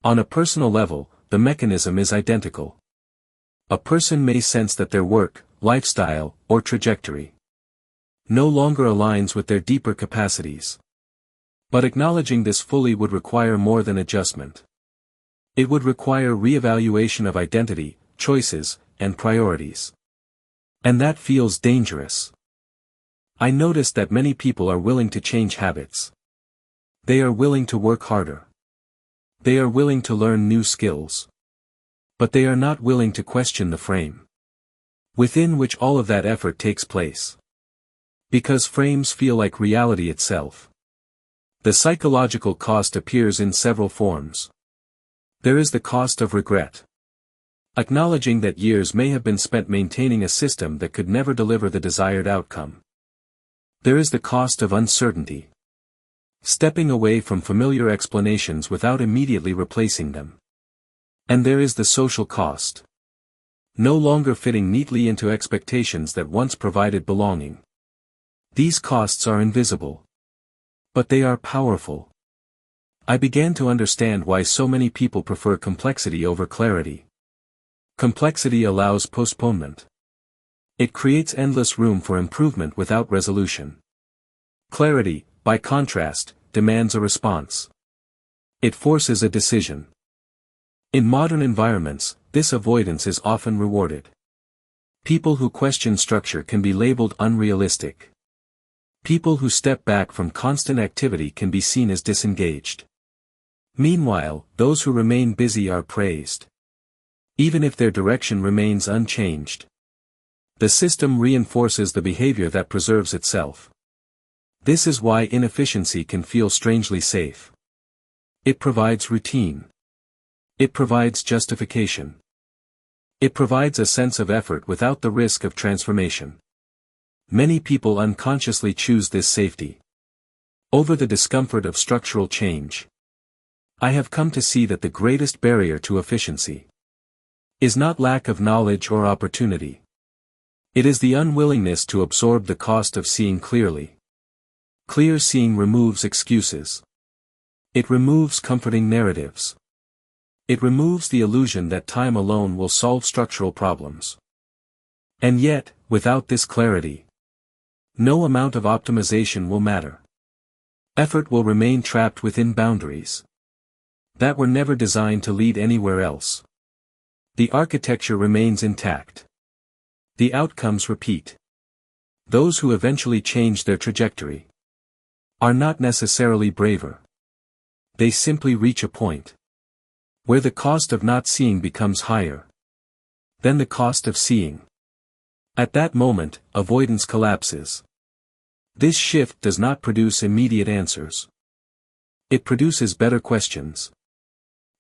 On a personal level, the mechanism is identical. A person may sense that their work, lifestyle, or trajectory no longer aligns with their deeper capacities. But acknowledging this fully would require more than adjustment. It would require reevaluation of identity, choices, and priorities. And that feels dangerous. I noticed that many people are willing to change habits. They are willing to work harder. They are willing to learn new skills. But they are not willing to question the frame within which all of that effort takes place. Because frames feel like reality itself. The psychological cost appears in several forms. There is the cost of regret. Acknowledging that years may have been spent maintaining a system that could never deliver the desired outcome. There is the cost of uncertainty. Stepping away from familiar explanations without immediately replacing them. And there is the social cost. No longer fitting neatly into expectations that once provided belonging. These costs are invisible. But they are powerful. I began to understand why so many people prefer complexity over clarity. Complexity allows postponement. It creates endless room for improvement without resolution. Clarity, by contrast, demands a response. It forces a decision. In modern environments, this avoidance is often rewarded. People who question structure can be labeled unrealistic. People who step back from constant activity can be seen as disengaged. Meanwhile, those who remain busy are praised. Even if their direction remains unchanged. The system reinforces the behavior that preserves itself. This is why inefficiency can feel strangely safe. It provides routine. It provides justification. It provides a sense of effort without the risk of transformation. Many people unconsciously choose this safety over the discomfort of structural change. I have come to see that the greatest barrier to efficiency is not lack of knowledge or opportunity. It is the unwillingness to absorb the cost of seeing clearly. Clear seeing removes excuses. It removes comforting narratives. It removes the illusion that time alone will solve structural problems. And yet, without this clarity, no amount of optimization will matter. Effort will remain trapped within boundaries that were never designed to lead anywhere else. The architecture remains intact. The outcomes repeat. Those who eventually change their trajectory are not necessarily braver. They simply reach a point where the cost of not seeing becomes higher than the cost of seeing. At that moment, avoidance collapses. This shift does not produce immediate answers. It produces better questions.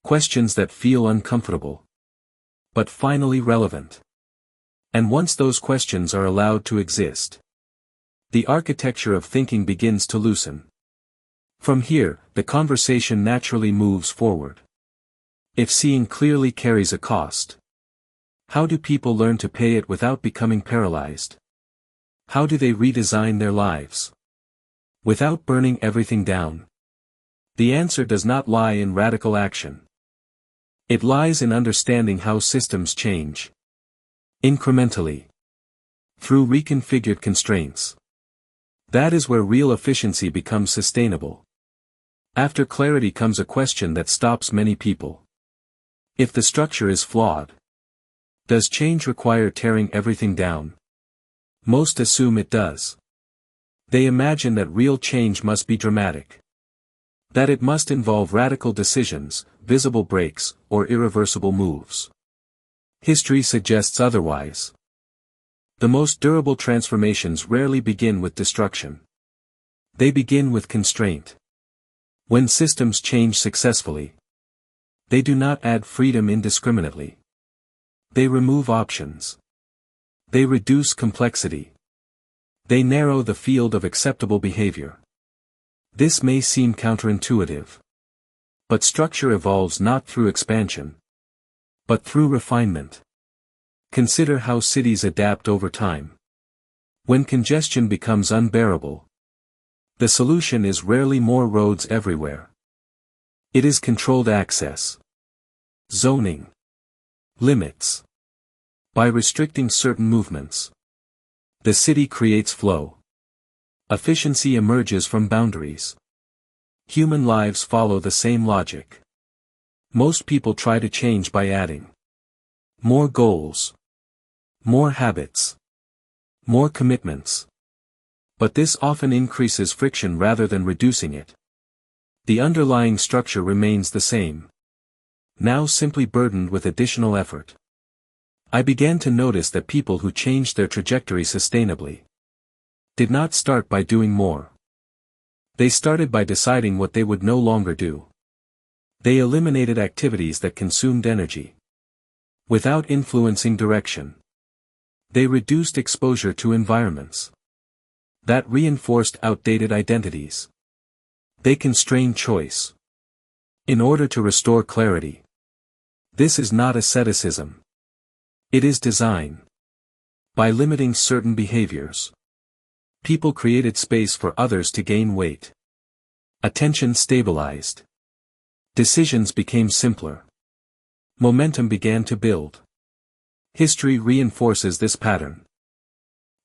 Questions that feel uncomfortable, but finally relevant. And once those questions are allowed to exist, the architecture of thinking begins to loosen. From here, the conversation naturally moves forward. If seeing clearly carries a cost, how do people learn to pay it without becoming paralyzed? How do they redesign their lives without burning everything down? The answer does not lie in radical action. It lies in understanding how systems change incrementally, through reconfigured constraints. That is where real efficiency becomes sustainable. After clarity comes a question that stops many people. If the structure is flawed, does change require tearing everything down? Most assume it does. They imagine that real change must be dramatic. That it must involve radical decisions, visible breaks, or irreversible moves. History suggests otherwise. The most durable transformations rarely begin with destruction. They begin with constraint. When systems change successfully, they do not add freedom indiscriminately. They remove options. They reduce complexity. They narrow the field of acceptable behavior. This may seem counterintuitive. But structure evolves not through expansion, but through refinement. Consider how cities adapt over time. When congestion becomes unbearable, the solution is rarely more roads everywhere. It is controlled access. Zoning. Limits. By restricting certain movements, the city creates flow. Efficiency emerges from boundaries. Human lives follow the same logic. Most people try to change by adding more goals, more habits, more commitments. But this often increases friction rather than reducing it. The underlying structure remains the same, now simply burdened with additional effort. I began to notice that people who changed their trajectory sustainably did not start by doing more. They started by deciding what they would no longer do. They eliminated activities that consumed energy without influencing direction. They reduced exposure to environments that reinforced outdated identities. They constrained choice in order to restore clarity. This is not asceticism. It is design. By limiting certain behaviors, people created space for others to gain weight. Attention stabilized. Decisions became simpler. Momentum began to build. History reinforces this pattern.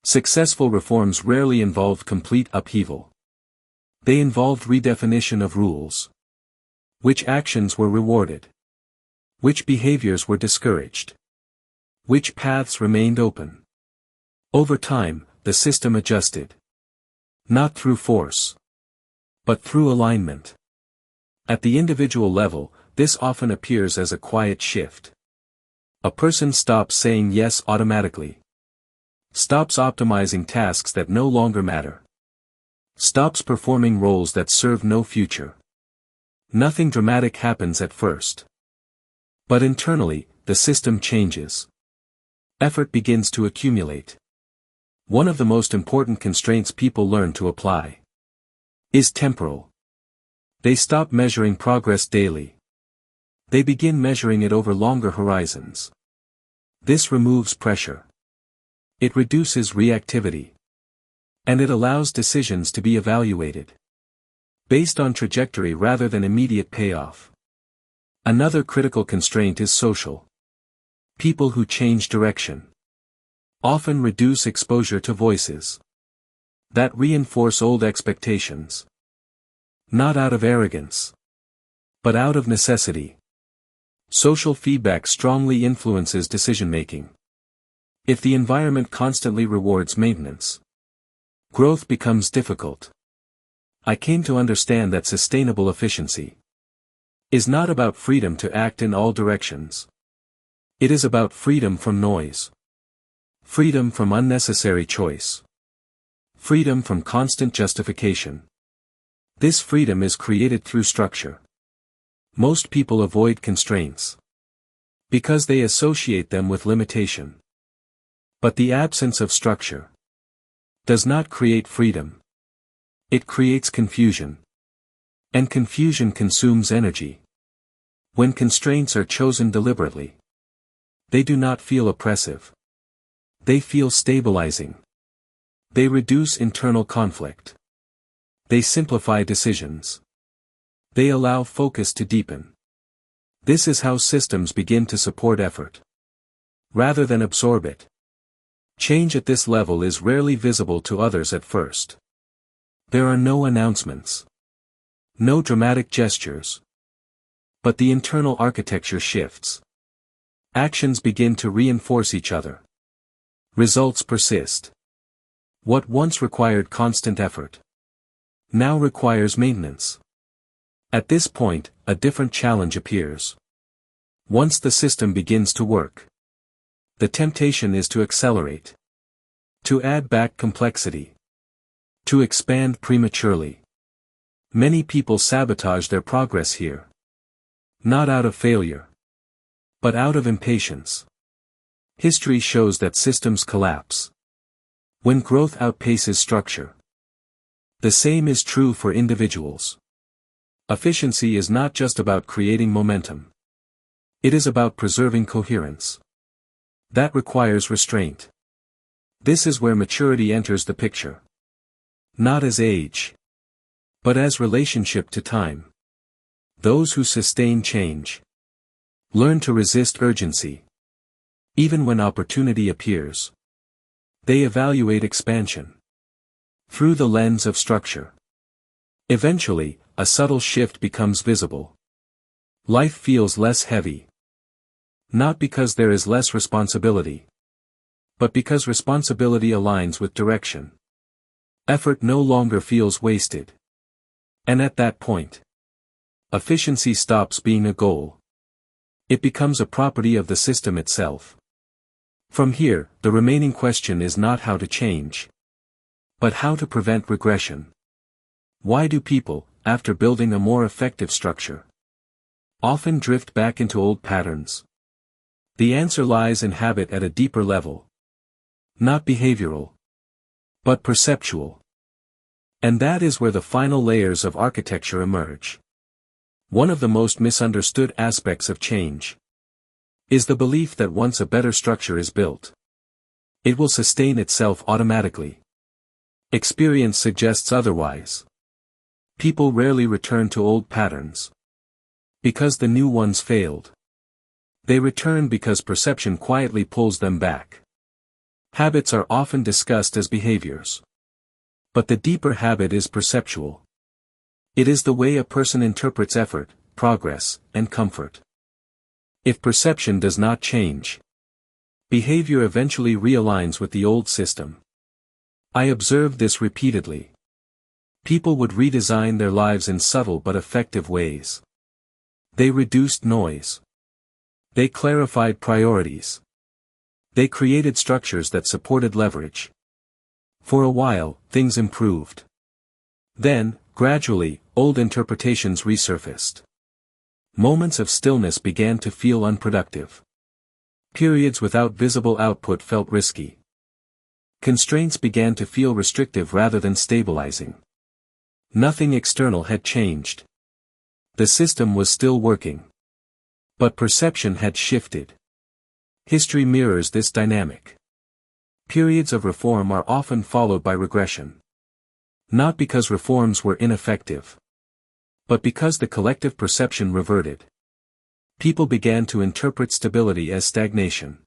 Successful reforms rarely involved complete upheaval. They involved redefinition of rules. Which actions were rewarded? Which behaviors were discouraged? Which paths remained open? Over time, the system adjusted. Not through force, but through alignment. At the individual level, this often appears as a quiet shift. A person stops saying yes automatically. Stops optimizing tasks that no longer matter. Stops performing roles that serve no future. Nothing dramatic happens at first. But internally, the system changes. Effort begins to accumulate. One of the most important constraints people learn to apply is temporal. They stop measuring progress daily. They begin measuring it over longer horizons. This removes pressure. It reduces reactivity. And it allows decisions to be evaluated based on trajectory rather than immediate payoff. Another critical constraint is social. People who change direction often reduce exposure to voices that reinforce old expectations. Not out of arrogance, but out of necessity. Social feedback strongly influences decision-making. If the environment constantly rewards maintenance, growth becomes difficult. I came to understand that sustainable efficiency is not about freedom to act in all directions. It is about freedom from noise. Freedom from unnecessary choice. Freedom from constant justification. This freedom is created through structure. Most people avoid constraints because they associate them with limitation. But the absence of structure does not create freedom. It creates confusion. And confusion consumes energy. When constraints are chosen deliberately, they do not feel oppressive. They feel stabilizing. They reduce internal conflict. They simplify decisions. They allow focus to deepen. This is how systems begin to support effort, rather than absorb it. Change at this level is rarely visible to others at first. There are no announcements. No dramatic gestures. But the internal architecture shifts. Actions begin to reinforce each other. Results persist. What once required constant effort now requires maintenance. At this point, a different challenge appears. Once the system begins to work, the temptation is to accelerate, to add back complexity, to expand prematurely. Many people sabotage their progress here. Not out of failure, but out of impatience. History shows that systems collapse when growth outpaces structure. The same is true for individuals. Efficiency is not just about creating momentum. It is about preserving coherence. That requires restraint. This is where maturity enters the picture. Not as age, but as relationship to time. Those who sustain change learn to resist urgency. Even when opportunity appears, they evaluate expansion through the lens of structure. Eventually, a subtle shift becomes visible. Life feels less heavy. Not because there is less responsibility, but because responsibility aligns with direction. Effort no longer feels wasted. And at that point, efficiency stops being a goal. It becomes a property of the system itself. From here, the remaining question is not how to change, but how to prevent regression. Why do people, after building a more effective structure, often drift back into old patterns? The answer lies in habit at a deeper level. Not behavioral, but perceptual. And that is where the final layers of architecture emerge. One of the most misunderstood aspects of change is the belief that once a better structure is built, it will sustain itself automatically. Experience suggests otherwise. People rarely return to old patterns because the new ones failed. They return because perception quietly pulls them back. Habits are often discussed as behaviors. But the deeper habit is perceptual. It is the way a person interprets effort, progress, and comfort. If perception does not change, behavior eventually realigns with the old system. I observed this repeatedly. People would redesign their lives in subtle but effective ways. They reduced noise. They clarified priorities. They created structures that supported leverage. For a while, things improved. Then, gradually, old interpretations resurfaced. Moments of stillness began to feel unproductive. Periods without visible output felt risky. Constraints began to feel restrictive rather than stabilizing. Nothing external had changed. The system was still working. But perception had shifted. History mirrors this dynamic. Periods of reform are often followed by regression. Not because reforms were ineffective, but because the collective perception reverted. People began to interpret stability as stagnation,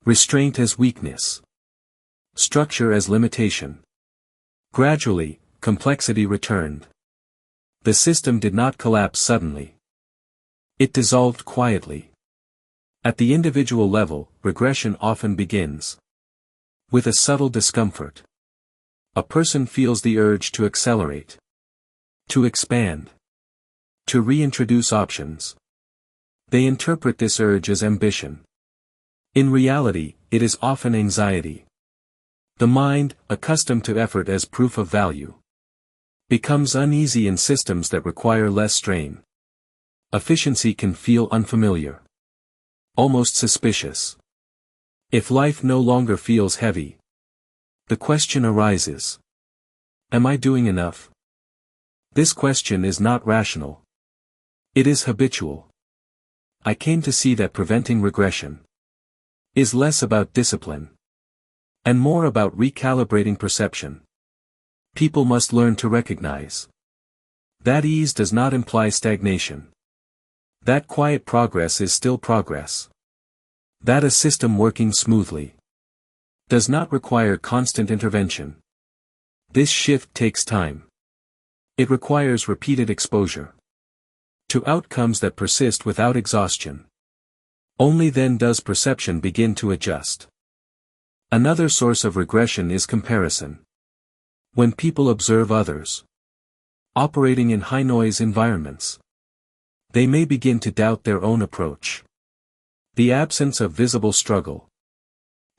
restraint as weakness, structure as limitation. Gradually, complexity returned. The system did not collapse suddenly. It dissolved quietly. At the individual level, regression often begins with a subtle discomfort. A person feels the urge to accelerate, to expand, to reintroduce options. They interpret this urge as ambition. In reality, it is often anxiety. The mind, accustomed to effort as proof of value, becomes uneasy in systems that require less strain. Efficiency can feel unfamiliar, almost suspicious. If life no longer feels heavy, the question arises: am I doing enough? This question is not rational. It is habitual. I came to see that preventing regression is less about discipline and more about recalibrating perception. People must learn to recognize that ease does not imply stagnation, that quiet progress is still progress, that a system working smoothly does not require constant intervention. This shift takes time. It requires repeated exposure to outcomes that persist without exhaustion. Only then does perception begin to adjust. Another source of regression is comparison. When people observe others operating in high-noise environments, they may begin to doubt their own approach. The absence of visible struggle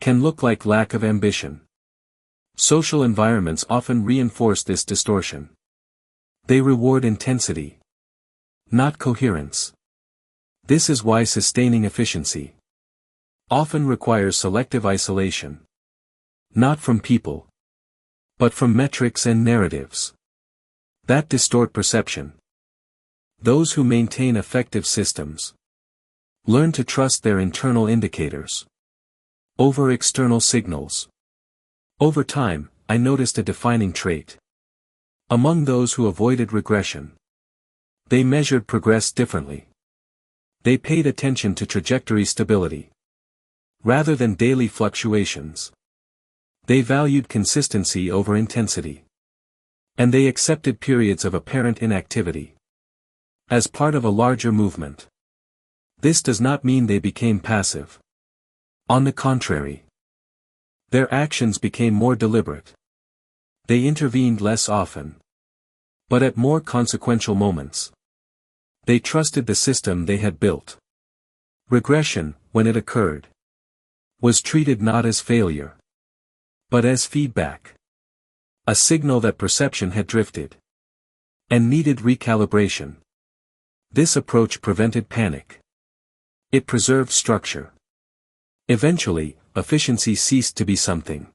can look like lack of ambition. Social environments often reinforce this distortion. They reward intensity, not coherence. This is why sustaining efficiency often requires selective isolation. Not from people, but from metrics and narratives that distort perception. Those who maintain effective systems learn to trust their internal indicators over external signals. Over time, I noticed a defining trait among those who avoided regression. They measured progress differently. They paid attention to trajectory stability rather than daily fluctuations. They valued consistency over intensity, and they accepted periods of apparent inactivity as part of a larger movement. This does not mean they became passive. On the contrary, their actions became more deliberate. They intervened less often, but at more consequential moments. They trusted the system they had built. Regression, when it occurred, was treated not as failure, but as feedback. A signal that perception had drifted and needed recalibration. This approach prevented panic. It preserved structure. Eventually, efficiency ceased to be something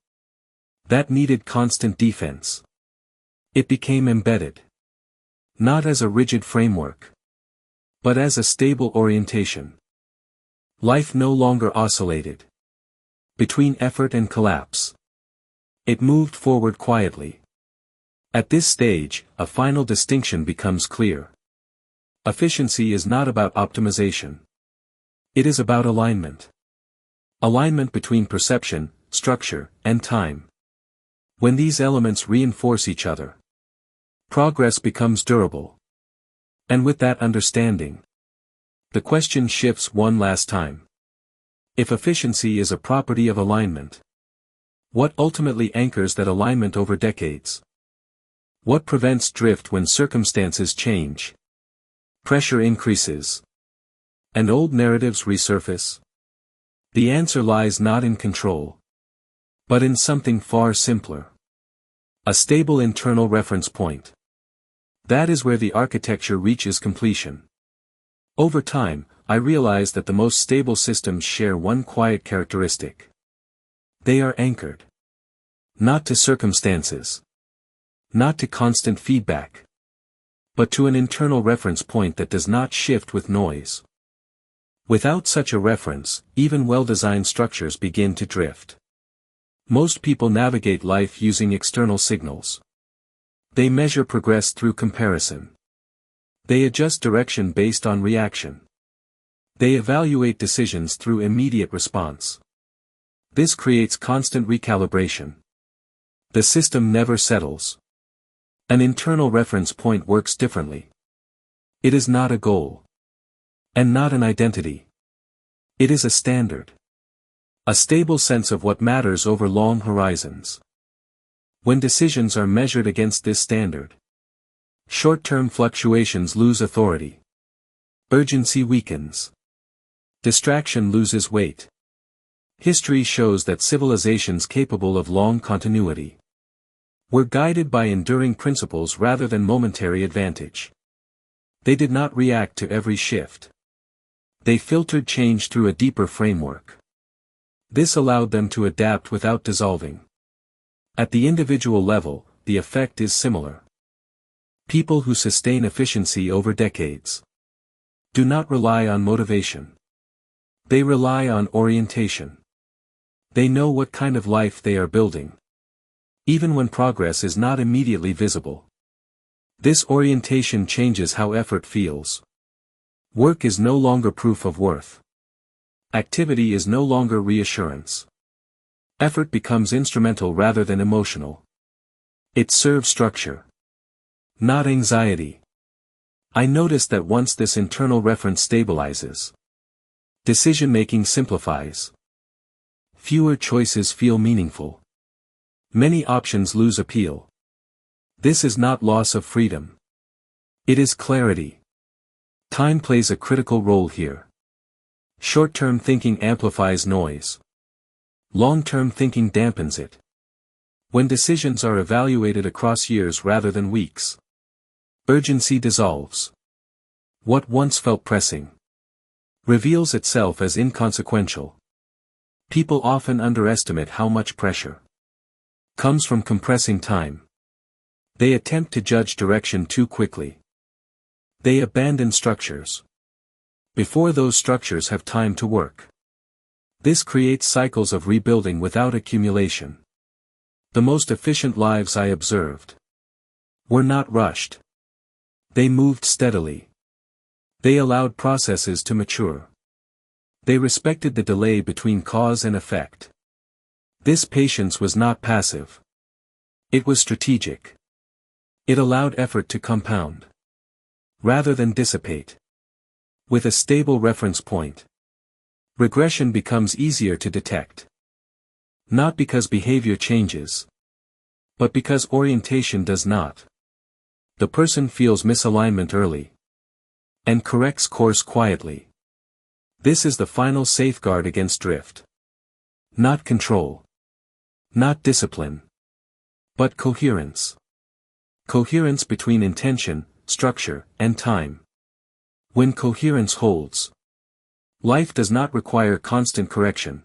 that needed constant defense. It became embedded, not as a rigid framework, but as a stable orientation. Life no longer oscillated between effort and collapse. It moved forward quietly. At this stage, a final distinction becomes clear. Efficiency is not about optimization. It is about alignment. Alignment between perception, structure, and time. When these elements reinforce each other, progress becomes durable. And with that understanding, the question shifts one last time. If efficiency is a property of alignment, what ultimately anchors that alignment over decades? What prevents drift when circumstances change, pressure increases, and old narratives resurface? The answer lies not in control, but in something far simpler. A stable internal reference point. That is where the architecture reaches completion. Over time, I realized that the most stable systems share one quiet characteristic. They are anchored. Not to circumstances. Not to constant feedback. But to an internal reference point that does not shift with noise. Without such a reference, even well-designed structures begin to drift. Most people navigate life using external signals. They measure progress through comparison. They adjust direction based on reaction. They evaluate decisions through immediate response. This creates constant recalibration. The system never settles. An internal reference point works differently. It is not a goal. And not an identity. It is a standard. A stable sense of what matters over long horizons. When decisions are measured against this standard, Short-term fluctuations lose authority. Urgency weakens. Distraction loses weight. History shows that civilizations capable of long continuity were guided by enduring principles rather than momentary advantage. They did not react to every shift. They filtered change through a deeper framework. This allowed them to adapt without dissolving. At the individual level, the effect is similar. People who sustain efficiency over decades do not rely on motivation. They rely on orientation. They know what kind of life they are building, even when progress is not immediately visible. This orientation changes how effort feels. Work is no longer proof of worth. Activity is no longer reassurance. Effort becomes instrumental rather than emotional. It serves structure, not anxiety. I noticed that once this internal reference stabilizes, decision-making simplifies. Fewer choices feel meaningful. Many options lose appeal. This is not loss of freedom. It is clarity. Time plays a critical role here. Short-term thinking amplifies noise. Long-term thinking dampens it. When decisions are evaluated across years rather than weeks, urgency dissolves. What once felt pressing reveals itself as inconsequential. People often underestimate how much pressure comes from compressing time. They attempt to judge direction too quickly. They abandon structures before those structures have time to work. This creates cycles of rebuilding without accumulation. The most efficient lives I observed were not rushed. They moved steadily. They allowed processes to mature. They respected the delay between cause and effect. This patience was not passive. It was strategic. It allowed effort to compound rather than dissipate. With a stable reference point, regression becomes easier to detect. Not because behavior changes, but because orientation does not. The person feels misalignment early and corrects course quietly. This is the final safeguard against drift. Not control. Not discipline. But coherence. Coherence between intention, structure, and time. When coherence holds, life does not require constant correction.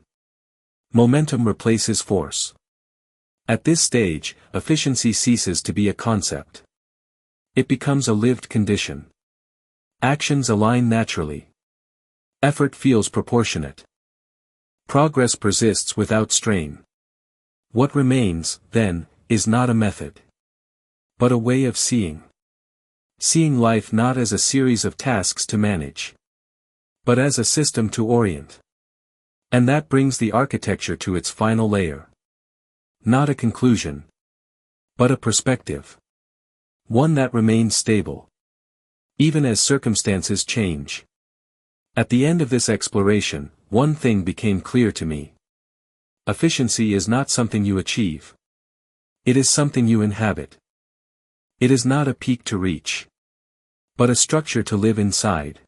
Momentum replaces force. At this stage, efficiency ceases to be a concept. It becomes a lived condition. Actions align naturally. Effort feels proportionate. Progress persists without strain. What remains, then, is not a method, but a way of seeing. Seeing life not as a series of tasks to manage, but as a system to orient. And that brings the architecture to its final layer. Not a conclusion, but a perspective. One that remains stable, even as circumstances change. At the end of this exploration, one thing became clear to me. Efficiency is not something you achieve. It is something you inhabit. It is not a peak to reach, but a structure to live inside.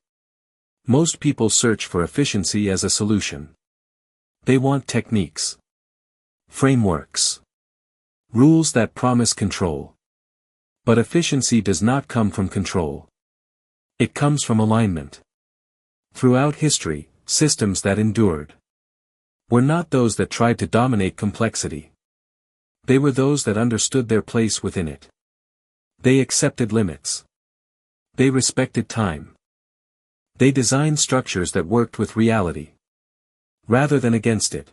Most people search for efficiency as a solution. They want techniques, frameworks, rules that promise control. But efficiency does not come from control. It comes from alignment. Throughout history, systems that endured were not those that tried to dominate complexity. They were those that understood their place within it. They accepted limits. They respected time. They designed structures that worked with reality, rather than against it.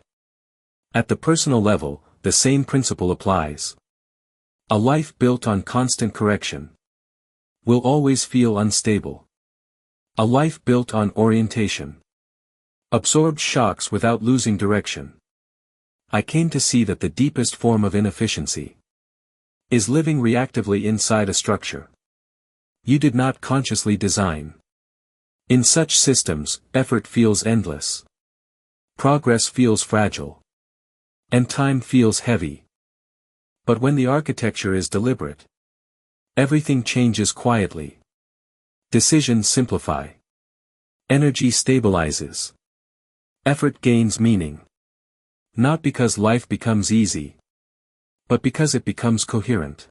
At the personal level, the same principle applies. A life built on constant correction will always feel unstable. A life built on orientation absorbs shocks without losing direction. I came to see that the deepest form of inefficiency is living reactively inside a structure you did not consciously design. In such systems, effort feels endless. Progress feels fragile. And time feels heavy. But when the architecture is deliberate, Everything changes quietly. Decisions simplify. Energy stabilizes. Effort gains meaning. Not because life becomes easy, but because it becomes coherent.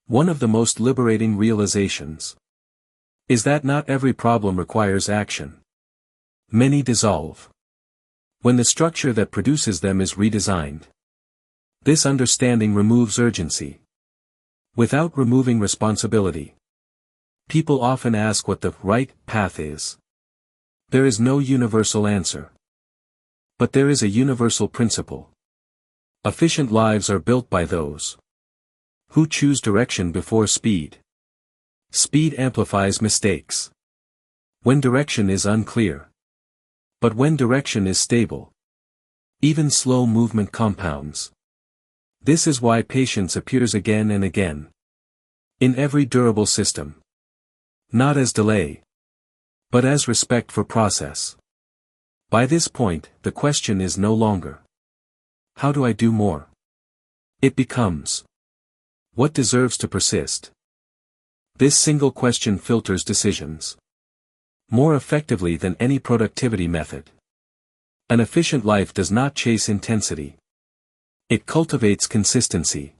One of the most liberating realizations is that not every problem requires action. Many dissolve when the structure that produces them is redesigned. This understanding removes urgency without removing responsibility. People often ask what the right path is. There is no universal answer. But there is a universal principle. Efficient lives are built by those who choose direction before speed. Speed amplifies mistakes when direction is unclear. But when direction is stable, even slow movement compounds. This is why patience appears again and again in every durable system. Not as delay, but as respect for process. By this point, the question is no longer, how do I do more? It becomes, what deserves to persist? This single question filters decisions more effectively than any productivity method. An efficient life does not chase intensity. It cultivates consistency.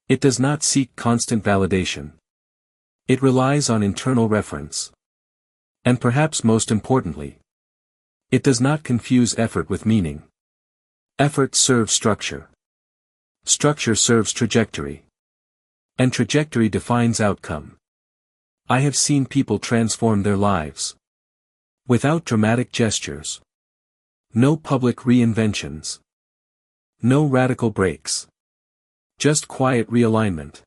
It does not seek constant validation. It relies on internal reference. And perhaps most importantly, it does not confuse effort with meaning. Effort serves structure. Structure serves trajectory. And trajectory defines outcome. I have seen people transform their lives without dramatic gestures. No public reinventions. No radical breaks. Just quiet realignment.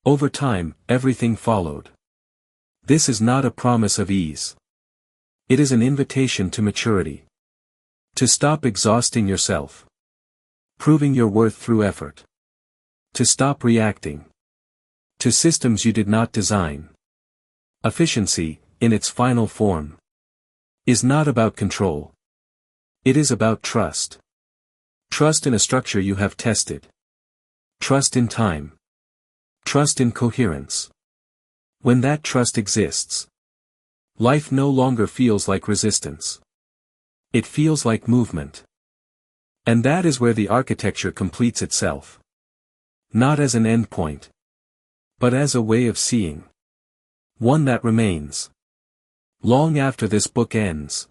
Over time, everything followed. This is not a promise of ease. It is an invitation to maturity. To stop exhausting yourself. Proving your worth through effort. To stop reacting to systems you did not design. Efficiency, in its final form, is not about control. It is about trust. Trust in a structure you have tested. Trust in time. Trust in coherence. When that trust exists, life no longer feels like resistance. It feels like movement. And that is where the architecture completes itself. Not as an endpoint, but as a way of seeing. One that remains long after this book ends.